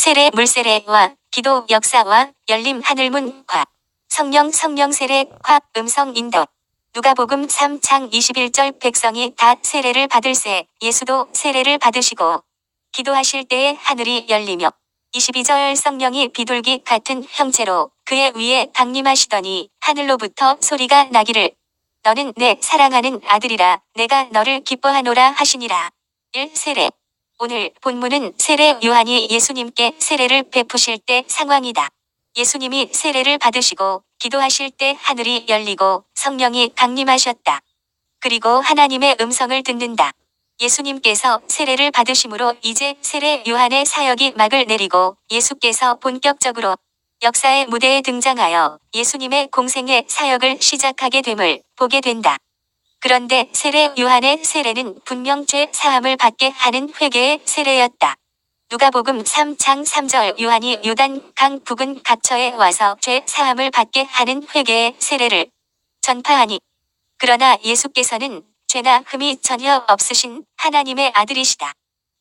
세례 물세례와 기도 역사와 열림 하늘문 과 성령 세례 과 음성 인도. 누가복음 3장 21절 백성이 다 세례를 받을새 예수도 세례를 받으시고 기도하실 때에 하늘이 열리며 22절 성령이 비둘기 같은 형체로 그의 위에 강림하시더니 하늘로부터 소리가 나기를 너는 내 사랑하는 아들이라 내가 너를 기뻐하노라 하시니라. 1. 세례. 오늘 본문은 세례 요한이 예수님께 세례를 베푸실 때 상황이다. 예수님이 세례를 받으시고 기도하실 때 하늘이 열리고 성령이 강림하셨다. 그리고 하나님의 음성을 듣는다. 예수님께서 세례를 받으심으로 이제 세례 요한의 사역이 막을 내리고 예수께서 본격적으로 역사의 무대에 등장하여 예수님의 공생의 사역을 시작하게 됨을 보게 된다. 그런데 세례 요한의 세례는 분명 죄 사함을 받게 하는 회개의 세례였다. 누가복음 3장 3절 요한이 요단 강 부근 각처에 와서 죄 사함을 받게 하는 회개의 세례를 전파하니 그러나 예수께서는 죄나 흠이 전혀 없으신 하나님의 아들이시다.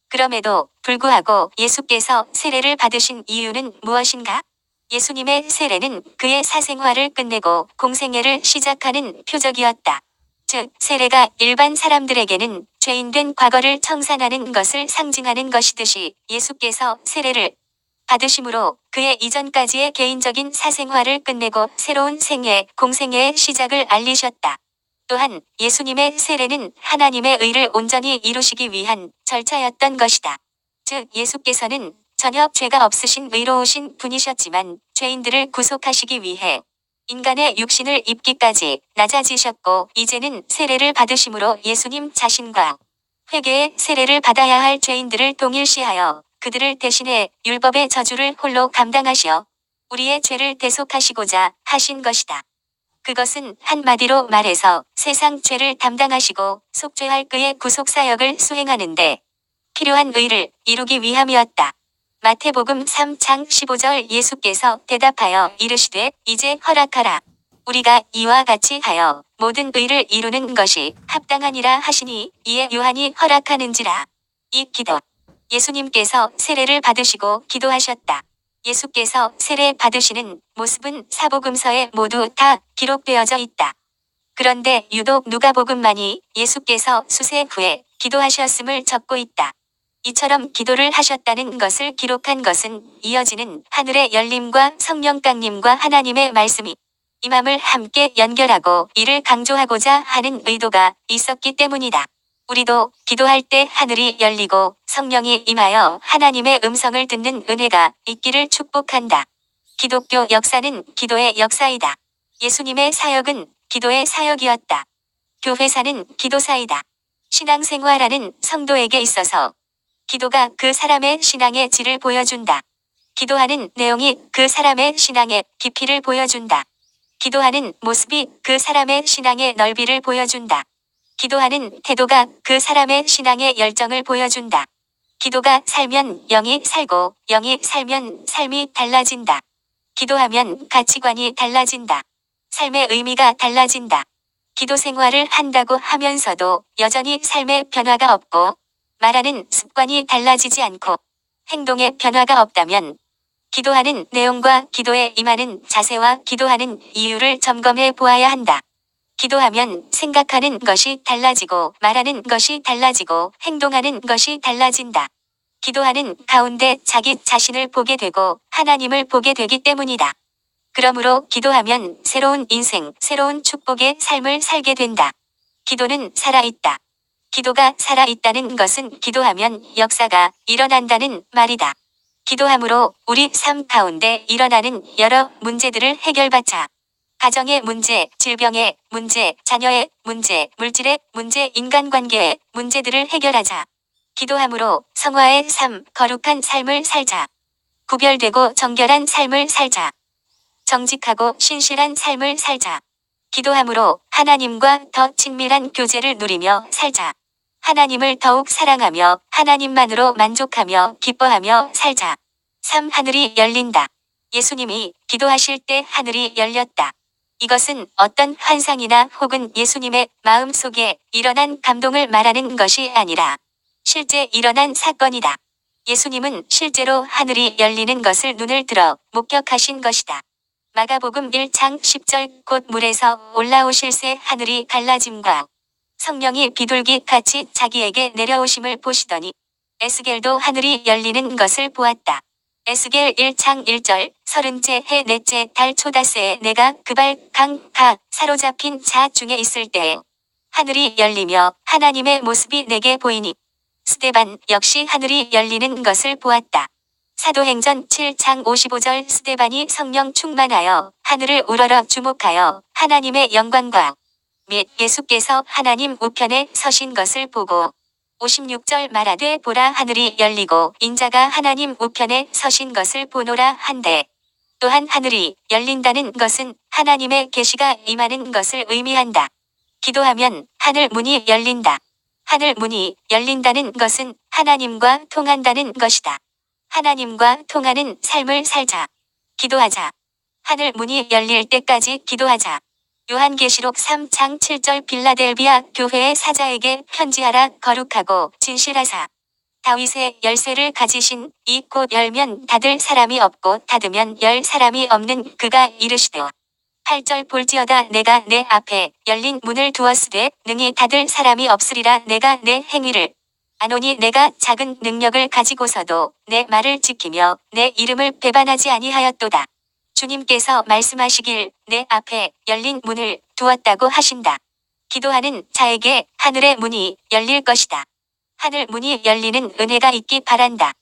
그럼에도 불구하고 예수께서 세례를 받으신 이유는 무엇인가? 예수님의 세례는 그의 사생활을 끝내고 공생애를 시작하는 표적이었다. 즉, 세례가 일반 사람들에게는 죄인된 과거를 청산하는 것을 상징하는 것이듯이 예수께서 세례를 받으심으로 그의 이전까지의 개인적인 사생활을 끝내고 새로운 생애, 공생애의 시작을 알리셨다. 또한 예수님의 세례는 하나님의 의를 온전히 이루시기 위한 절차였던 것이다. 즉, 예수께서는 전혀 죄가 없으신 의로우신 분이셨지만 죄인들을 구속하시기 위해 인간의 육신을 입기까지 낮아지셨고 이제는 세례를 받으심으로 예수님 자신과 회개의 세례를 받아야 할 죄인들을 동일시하여 그들을 대신해 율법의 저주를 홀로 감당하시어 우리의 죄를 대속하시고자 하신 것이다. 그것은 한마디로 말해서 세상 죄를 담당하시고 속죄할 그의 구속사역을 수행하는데 필요한 의를 이루기 위함이었다. 마태복음 3장 15절 예수께서 대답하여 이르시되 이제 허락하라. 우리가 이와 같이 하여 모든 의를 이루는 것이 합당하니라 하시니 이에 요한이 허락하는지라. 이 기도. 예수님께서 세례를 받으시고 기도하셨다. 예수께서 세례 받으시는 모습은 사복음서에 모두 다 기록되어져 있다. 그런데 유독 누가복음만이 예수께서 수세 후에 기도하셨음을 적고 있다. 이처럼 기도를 하셨다는 것을 기록한 것은 이어지는 하늘의 열림과 성령 강림과 하나님의 말씀이 임함을 함께 연결하고 이를 강조하고자 하는 의도가 있었기 때문이다. 우리도 기도할 때 하늘이 열리고 성령이 임하여 하나님의 음성을 듣는 은혜가 있기를 축복한다. 기독교 역사는 기도의 역사이다. 예수님의 사역은 기도의 사역이었다. 교회사는 기도사이다. 신앙생활하는 성도에게 있어서 기도가 그 사람의 신앙의 질을 보여준다. 기도하는 내용이 그 사람의 신앙의 깊이를 보여준다. 기도하는 모습이 그 사람의 신앙의 넓이를 보여준다. 기도하는 태도가 그 사람의 신앙의 열정을 보여준다. 기도가 살면 영이 살고 영이 살면 삶이 달라진다. 기도하면 가치관이 달라진다. 삶의 의미가 달라진다. 기도 생활을 한다고 하면서도 여전히 삶의 변화가 없고 말하는 습관이 달라지지 않고 행동의 변화가 없다면 기도하는 내용과 기도에 임하는 자세와 기도하는 이유를 점검해 보아야 한다. 기도하면 생각하는 것이 달라지고 말하는 것이 달라지고 행동하는 것이 달라진다. 기도하는 가운데 자기 자신을 보게 되고 하나님을 보게 되기 때문이다. 그러므로 기도하면 새로운 인생, 새로운 축복의 삶을 살게 된다. 기도는 살아있다. 기도가 살아있다는 것은 기도하면 역사가 일어난다는 말이다. 기도함으로 우리 삶 가운데 일어나는 여러 문제들을 해결받자. 가정의 문제, 질병의 문제, 자녀의 문제, 물질의 문제, 인간관계의 문제들을 해결하자. 기도함으로 성화의 삶, 거룩한 삶을 살자. 구별되고 정결한 삶을 살자. 정직하고 신실한 삶을 살자. 기도함으로 하나님과 더 친밀한 교제를 누리며 살자. 하나님을 더욱 사랑하며 하나님만으로 만족하며 기뻐하며 살자. 3. 하늘이 열린다. 예수님이 기도하실 때 하늘이 열렸다. 이것은 어떤 환상이나 혹은 예수님의 마음 속에 일어난 감동을 말하는 것이 아니라 실제 일어난 사건이다. 예수님은 실제로 하늘이 열리는 것을 눈을 들어 목격하신 것이다. 마가복음 1장 10절 곧 물에서 올라오실새 하늘이 갈라짐과 성령이 비둘기 같이 자기에게 내려오심을 보시더니 에스겔도 하늘이 열리는 것을 보았다. 에스겔 1장 1절 30째 해 넷째 달 초다새에 내가 그발 강가 사로잡힌 자 중에 있을 때에 하늘이 열리며 하나님의 모습이 내게 보이니 스데반 역시 하늘이 열리는 것을 보았다. 사도행전 7장 55절 스데반이 성령 충만하여 하늘을 우러러 주목하여 하나님의 영광과 및 예수께서 하나님 우편에 서신 것을 보고 56절 말하되 보라 하늘이 열리고 인자가 하나님 우편에 서신 것을 보노라 한데 또한 하늘이 열린다는 것은 하나님의 계시가 임하는 것을 의미한다. 기도하면 하늘 문이 열린다. 하늘 문이 열린다는 것은 하나님과 통한다는 것이다. 하나님과 통하는 삶을 살자. 기도하자. 하늘 문이 열릴 때까지 기도하자. 요한계시록 3장 7절 빌라델비아 교회의 사자에게 편지하라 거룩하고 진실하사. 다윗의 열쇠를 가지신 이 곧 열면 닫을 사람이 없고 닫으면 열 사람이 없는 그가 이르시되 8절 볼지어다 내가 내 앞에 열린 문을 두었으되 능히 닫을 사람이 없으리라 내가 내 행위를 아노니 내가 작은 능력을 가지고서도 내 말을 지키며 내 이름을 배반하지 아니하였도다. 주님께서 말씀하시길 내 앞에 열린 문을 두었다고 하신다. 기도하는 자에게 하늘의 문이 열릴 것이다. 하늘 문이 열리는 은혜가 있기 바란다.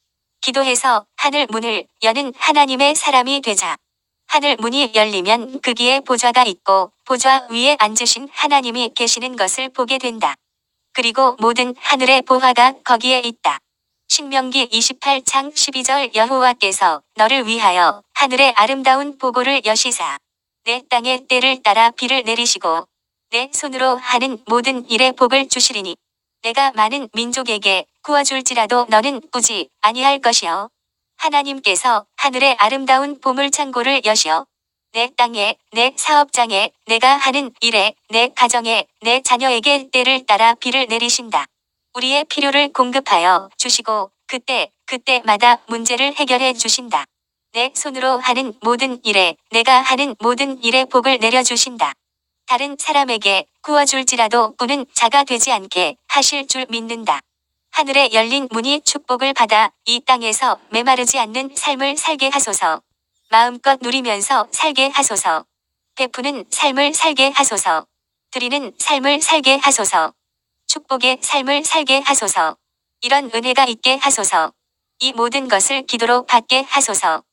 기도해서 하늘 문을 여는 하나님의 사람이 되자. 하늘 문이 열리면 거기에 보좌가 있고 보좌 위에 앉으신 하나님이 계시는 것을 보게 된다. 그리고 모든 하늘의 보화가 거기에 있다. 신명기 28장 12절 여호와께서 너를 위하여 하늘의 아름다운 보고를 여시사 내 땅의 때를 따라 비를 내리시고 내 손으로 하는 모든 일에 복을 주시리니 내가 많은 민족에게 구워줄지라도 너는 꾸지 아니할 것이요. 하나님께서 하늘의 아름다운 보물창고를 여시어 내 땅에 내 사업장에 내가 하는 일에 내 가정에 내 자녀에게 때를 따라 비를 내리신다. 우리의 필요를 공급하여 주시고 그때마다 문제를 해결해 주신다. 내 손으로 하는 모든 일에 내가 하는 모든 일에 복을 내려주신다. 다른 사람에게 구워줄지라도 꾸는 자가 되지 않게 하실 줄 믿는다. 하늘에 열린 문이 축복을 받아 이 땅에서 메마르지 않는 삶을 살게 하소서. 마음껏 누리면서 살게 하소서. 베푸는 삶을 살게 하소서. 드리는 삶을 살게 하소서. 축복의 삶을 살게 하소서. 이런 은혜가 있게 하소서. 이 모든 것을 기도로 받게 하소서.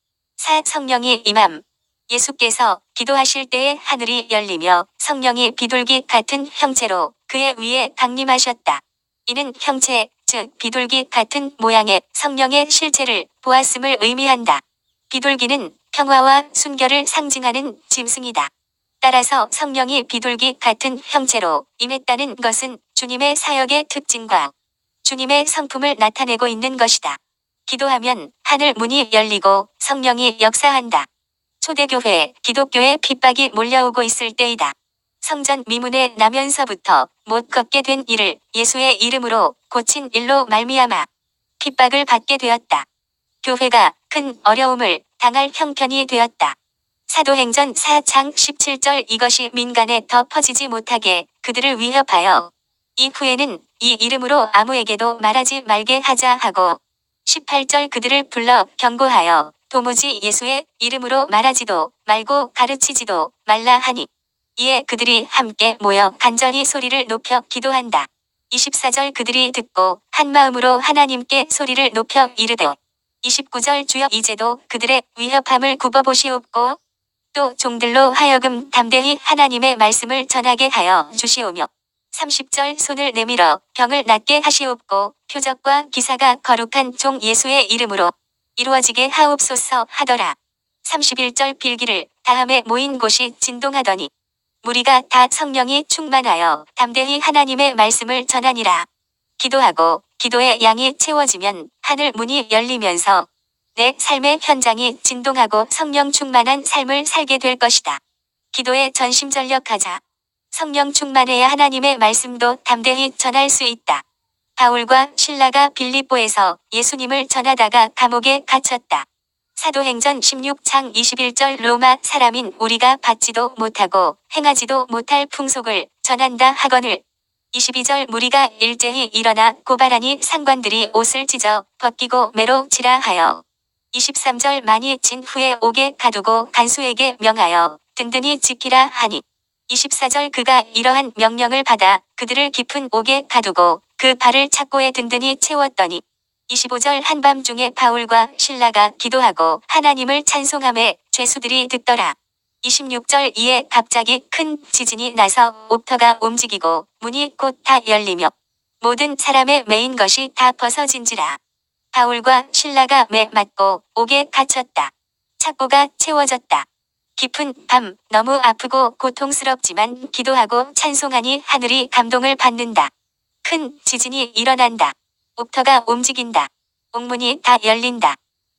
성령이 임함. 예수께서 기도하실 때에 하늘이 열리며 성령이 비둘기 같은 형체로 그의 위에 강림하셨다. 이는 형체, 즉 비둘기 같은 모양의 성령의 실체를 보았음을 의미한다. 비둘기는 평화와 순결을 상징하는 짐승이다. 따라서 성령이 비둘기 같은 형체로 임했다는 것은 주님의 사역의 특징과 주님의 성품을 나타내고 있는 것이다. 기도하면 하늘 문이 열리고 성령이 역사한다. 초대교회, 기독교의 핍박이 몰려오고 있을 때이다. 성전 미문에 나면서부터 못 걷게 된 이를 예수의 이름으로 고친 일로 말미암아 핍박을 받게 되었다. 교회가 큰 어려움을 당할 형편이 되었다. 사도행전 4장 17절 이것이 민간에 더 퍼지지 못하게 그들을 위협하여 이후에는 이 이름으로 아무에게도 말하지 말게 하자 하고 18절 그들을 불러 경고하여 도무지 예수의 이름으로 말하지도 말고 가르치지도 말라 하니 이에 그들이 함께 모여 간절히 소리를 높여 기도한다. 24절 그들이 듣고 한 마음으로 하나님께 소리를 높여 이르되 29절 주여 이제도 그들의 위협함을 굽어보시옵고 또 종들로 하여금 담대히 하나님의 말씀을 전하게 하여 주시오며 30절 손을 내밀어 병을 낫게 하시옵고 표적과 기사가 거룩한 종 예수의 이름으로 이루어지게 하옵소서 하더라. 31절 빌기를 다음에 모인 곳이 진동하더니 무리가 다 성령이 충만하여 담대히 하나님의 말씀을 전하니라. 기도하고 기도의 양이 채워지면 하늘 문이 열리면서 내 삶의 현장이 진동하고 성령 충만한 삶을 살게 될 것이다. 기도에 전심전력하자. 성령 충만해야 하나님의 말씀도 담대히 전할 수 있다. 바울과 실라가 빌립보에서 예수님을 전하다가 감옥에 갇혔다. 사도행전 16장 21절 로마 사람인 우리가 받지도 못하고 행하지도 못할 풍속을 전한다 하거늘. 22절 무리가 일제히 일어나 고발하니 상관들이 옷을 찢어 벗기고 매로 치라 하여. 23절 많이 친 후에 옥에 가두고 간수에게 명하여 든든히 지키라 하니. 24절 그가 이러한 명령을 받아 그들을 깊은 옥에 가두고 그 발을 착고에 든든히 채웠더니. 25절 한밤중에 바울과 실라가 기도하고 하나님을 찬송하매 죄수들이 듣더라. 26절 이에 갑자기 큰 지진이 나서 옥터가 움직이고 문이 곧 다 열리며 모든 사람의 매인 것이 다 벗어진지라. 바울과 실라가 매 맞고 옥에 갇혔다. 착고가 채워졌다. 깊은 밤 너무 아프고 고통스럽지만 기도하고 찬송하니 하늘이 감동을 받는다. 큰 지진이 일어난다. 옥터가 움직인다. 옥문이 다 열린다.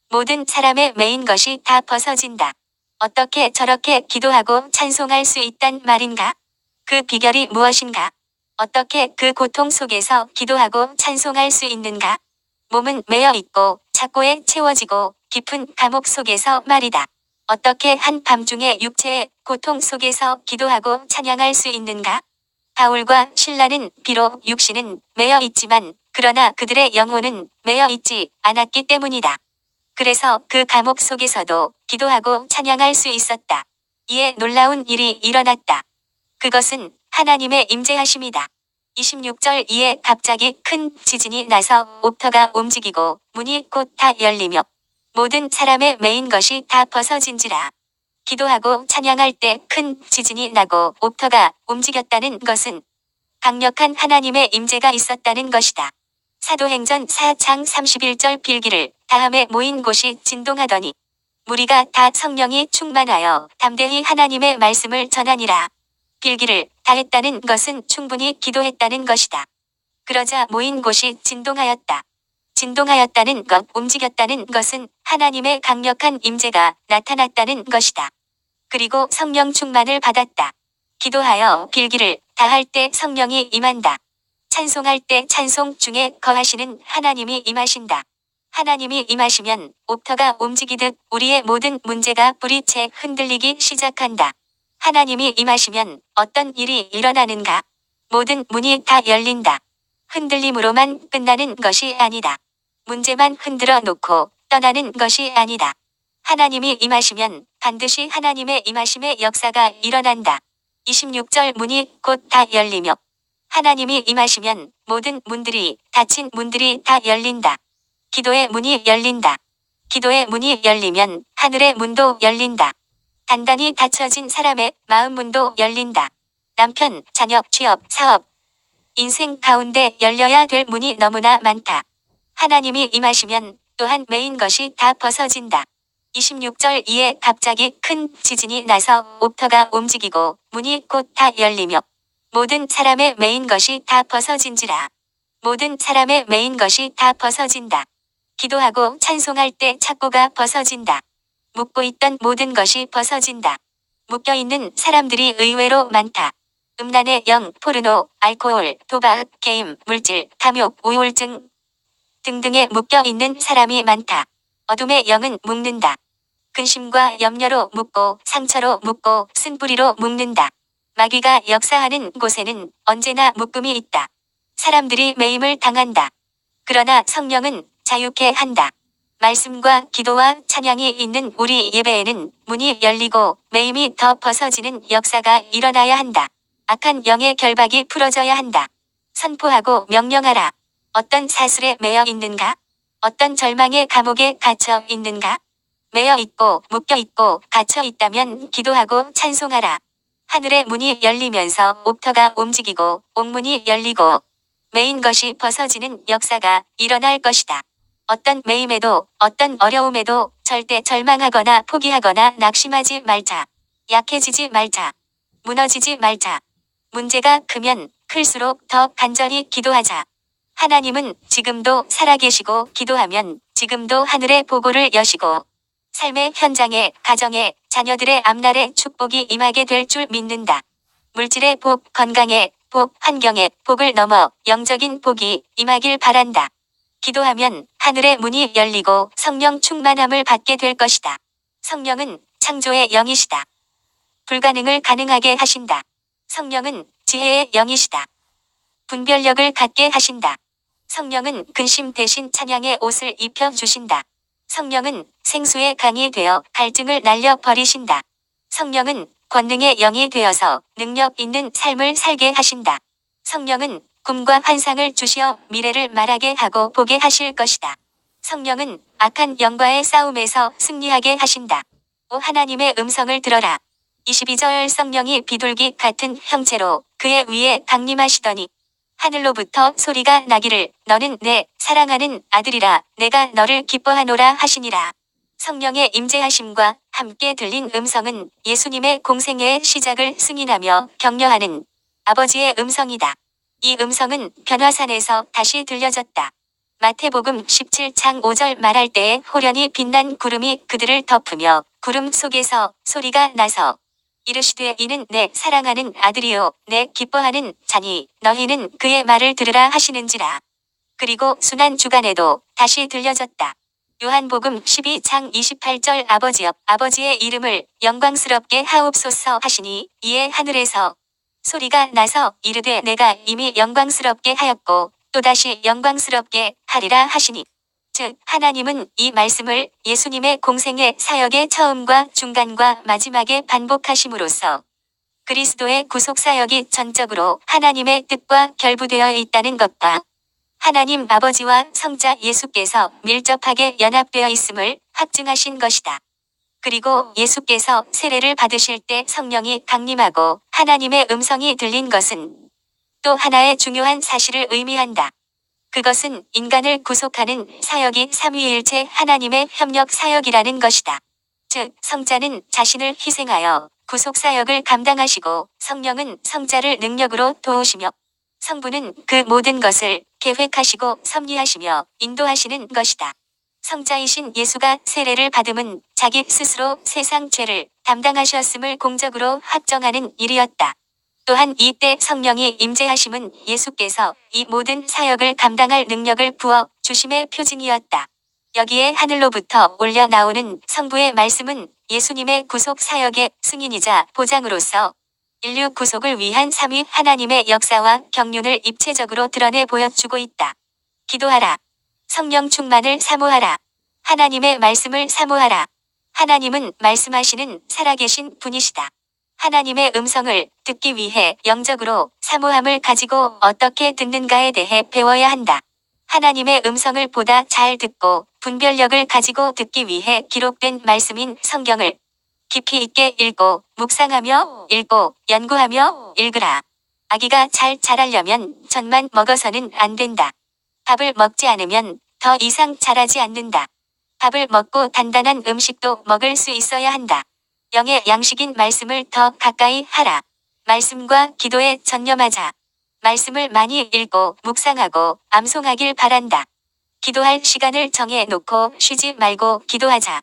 모든 사람의 매인 것이 다 벗어진다. 어떻게 저렇게 기도하고 찬송할 수 있단 말인가? 그 비결이 무엇인가? 어떻게 그 고통 속에서 기도하고 찬송할 수 있는가? 몸은 매여 있고 착고에 채워지고 깊은 감옥 속에서 말이다. 어떻게 한밤중에 육체의 고통 속에서 기도하고 찬양할 수 있는가? 바울과 실라는 비록 육신은 매여 있지만 그러나 그들의 영혼은 매여 있지 않았기 때문이다. 그래서 그 감옥 속에서도 기도하고 찬양할 수 있었다. 이에 놀라운 일이 일어났다. 그것은 하나님의 임재하심이다. 26절 이에 갑자기 큰 지진이 나서 옥터가 움직이고 문이 곧 다 열리며 모든 사람의 매인 것이 다 벗어진지라. 기도하고 찬양할 때 큰 지진이 나고 옥터가 움직였다는 것은 강력한 하나님의 임재가 있었다는 것이다. 사도행전 4장 31절 빌기를 다음에 모인 곳이 진동하더니 무리가 다 성령이 충만하여 담대히 하나님의 말씀을 전하니라. 빌기를 다 했다는 것은 충분히 기도했다는 것이다. 그러자 모인 곳이 진동하였다. 진동하였다는 것, 움직였다는 것은 하나님의 강력한 임재가 나타났다는 것이다. 그리고 성령 충만을 받았다. 기도하여 빌기를 다 할 때 성령이 임한다. 찬송할 때 찬송 중에 거하시는 하나님이 임하신다. 하나님이 임하시면 옥터가 움직이듯 우리의 모든 문제가 뿌리채 흔들리기 시작한다. 하나님이 임하시면 어떤 일이 일어나는가? 모든 문이 다 열린다. 흔들림으로만 끝나는 것이 아니다. 문제만 흔들어 놓고 떠나는 것이 아니다. 하나님이 임하시면 반드시 하나님의 임하심의 역사가 일어난다. 26절 문이 곧 다 열리며 하나님이 임하시면 모든 문들이 닫힌 문들이 다 열린다. 기도의 문이 열린다. 기도의 문이 열리면 하늘의 문도 열린다. 단단히 닫혀진 사람의 마음 문도 열린다. 남편, 자녀, 취업, 사업, 인생 가운데 열려야 될 문이 너무나 많다. 하나님이 임하시면 또한 매인 것이 다 벗어진다. 26절 이에 갑자기 큰 지진이 나서 옥터가 움직이고 문이 곧 다 열리며 모든 사람의 매인 것이 다 벗어진지라. 모든 사람의 매인 것이 다 벗어진다. 기도하고 찬송할 때 착고가 벗어진다. 묶고 있던 모든 것이 벗어진다. 묶여있는 사람들이 의외로 많다. 음란의 영, 포르노, 알코올, 도박, 게임, 물질, 탐욕, 우울증 등등에 묶여있는 사람이 많다. 어둠의 영은 묶는다. 근심과 염려로 묶고 상처로 묶고 쓴뿌리로 묶는다. 마귀가 역사하는 곳에는 언제나 묶음이 있다. 사람들이 매임을 당한다. 그러나 성령은 자유케 한다. 말씀과 기도와 찬양이 있는 우리 예배에는 문이 열리고 매임이 더 벗어지는 역사가 일어나야 한다. 악한 영의 결박이 풀어져야 한다. 선포하고 명령하라. 어떤 사슬에 매여 있는가? 어떤 절망의 감옥에 갇혀 있는가? 매여 있고 묶여 있고 갇혀 있다면 기도하고 찬송하라. 하늘의 문이 열리면서 옥터가 움직이고 옥문이 열리고 매인 것이 벗어지는 역사가 일어날 것이다. 어떤 매임에도 어떤 어려움에도 절대 절망하거나 포기하거나 낙심하지 말자. 약해지지 말자. 무너지지 말자. 문제가 크면 클수록 더 간절히 기도하자. 하나님은 지금도 살아계시고 기도하면 지금도 하늘의 보고를 여시고 삶의 현장에, 가정에, 자녀들의 앞날에 축복이 임하게 될 줄 믿는다. 물질의 복, 건강에, 복, 환경의 복을 넘어 영적인 복이 임하길 바란다. 기도하면 하늘의 문이 열리고 성령 충만함을 받게 될 것이다. 성령은 창조의 영이시다. 불가능을 가능하게 하신다. 성령은 지혜의 영이시다. 분별력을 갖게 하신다. 성령은 근심 대신 찬양의 옷을 입혀주신다. 성령은 생수의 강이 되어 갈증을 날려버리신다. 성령은 권능의 영이 되어서 능력 있는 삶을 살게 하신다. 성령은 꿈과 환상을 주시어 미래를 말하게 하고 보게 하실 것이다. 성령은 악한 영과의 싸움에서 승리하게 하신다. 오 하나님의 음성을 들어라. 22절 성령이 비둘기 같은 형체로 그의 위에 강림하시더니 하늘로부터 소리가 나기를 너는 내 사랑하는 아들이라 내가 너를 기뻐하노라 하시니라. 성령의 임재하심과 함께 들린 음성은 예수님의 공생애의 시작을 승인하며 격려하는 아버지의 음성이다. 이 음성은 변화산에서 다시 들려졌다. 마태복음 17장 5절 말할 때에 호련히 빛난 구름이 그들을 덮으며 구름 속에서 소리가 나서 이르시되 이는 내 사랑하는 아들이요 내 기뻐하는 자니 너희는 그의 말을 들으라 하시는지라. 그리고 순환 주간에도 다시 들려졌다. 요한복음 12장 28절 아버지여 아버지의 이름을 영광스럽게 하옵소서 하시니 이에 하늘에서 소리가 나서 이르되 내가 이미 영광스럽게 하였고 또다시 영광스럽게 하리라 하시니 즉 하나님은 이 말씀을 예수님의 공생의 사역의 처음과 중간과 마지막에 반복하심으로써 그리스도의 구속사역이 전적으로 하나님의 뜻과 결부되어 있다는 것과 하나님 아버지와 성자 예수께서 밀접하게 연합되어 있음을 확증하신 것이다. 그리고 예수께서 세례를 받으실 때 성령이 강림하고 하나님의 음성이 들린 것은 또 하나의 중요한 사실을 의미한다. 그것은 인간을 구속하는 사역이 삼위일체 하나님의 협력 사역이라는 것이다. 즉 성자는 자신을 희생하여 구속사역을 감당하시고 성령은 성자를 능력으로 도우시며 성부는 그 모든 것을 계획하시고 섭리하시며 인도하시는 것이다. 성자이신 예수가 세례를 받음은 자기 스스로 세상 죄를 담당하셨음을 공적으로 확정하는 일이었다. 또한 이때 성령이 임재하심은 예수께서 이 모든 사역을 감당할 능력을 부어 주심의 표징이었다. 여기에 하늘로부터 올려 나오는 성부의 말씀은 예수님의 구속 사역의 승인이자 보장으로서 인류 구속을 위한 삼위 하나님의 역사와 경륜을 입체적으로 드러내 보여주고 있다. 기도하라. 성령 충만을 사모하라. 하나님의 말씀을 사모하라. 하나님은 말씀하시는 살아계신 분이시다. 하나님의 음성을 듣기 위해 영적으로 사모함을 가지고 어떻게 듣는가에 대해 배워야 한다. 하나님의 음성을 보다 잘 듣고 분별력을 가지고 듣기 위해 기록된 말씀인 성경을 깊이 있게 읽고 묵상하며 읽고 연구하며 읽으라. 아기가 잘 자라려면 젖만 먹어서는 안 된다. 밥을 먹지 않으면 더 이상 자라지 않는다. 밥을 먹고 단단한 음식도 먹을 수 있어야 한다. 영의 양식인 말씀을 더 가까이 하라. 말씀과 기도에 전념하자. 말씀을 많이 읽고 묵상하고 암송하길 바란다. 기도할 시간을 정해 놓고 쉬지 말고 기도하자.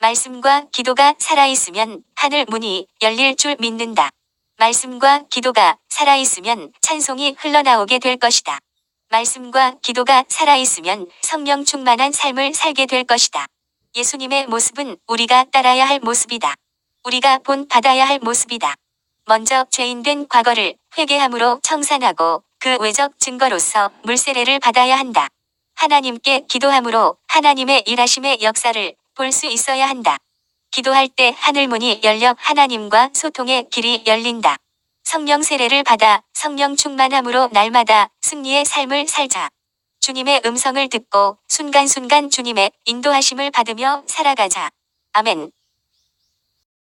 말씀과 기도가 살아있으면 하늘 문이 열릴 줄 믿는다. 말씀과 기도가 살아있으면 찬송이 흘러나오게 될 것이다. 말씀과 기도가 살아있으면 성령 충만한 삶을 살게 될 것이다. 예수님의 모습은 우리가 따라야 할 모습이다. 우리가 본 받아야 할 모습이다. 먼저 죄인된 과거를 회개함으로 청산하고 그 외적 증거로서 물세례를 받아야 한다. 하나님께 기도함으로 하나님의 일하심의 역사를 볼 수 있어야 한다. 기도할 때 하늘문이 열려 하나님과 소통의 길이 열린다. 성령 세례를 받아 성령 충만함으로 날마다 승리의 삶을 살자. 주님의 음성을 듣고 순간순간 주님의 인도하심을 받으며 살아가자. 아멘.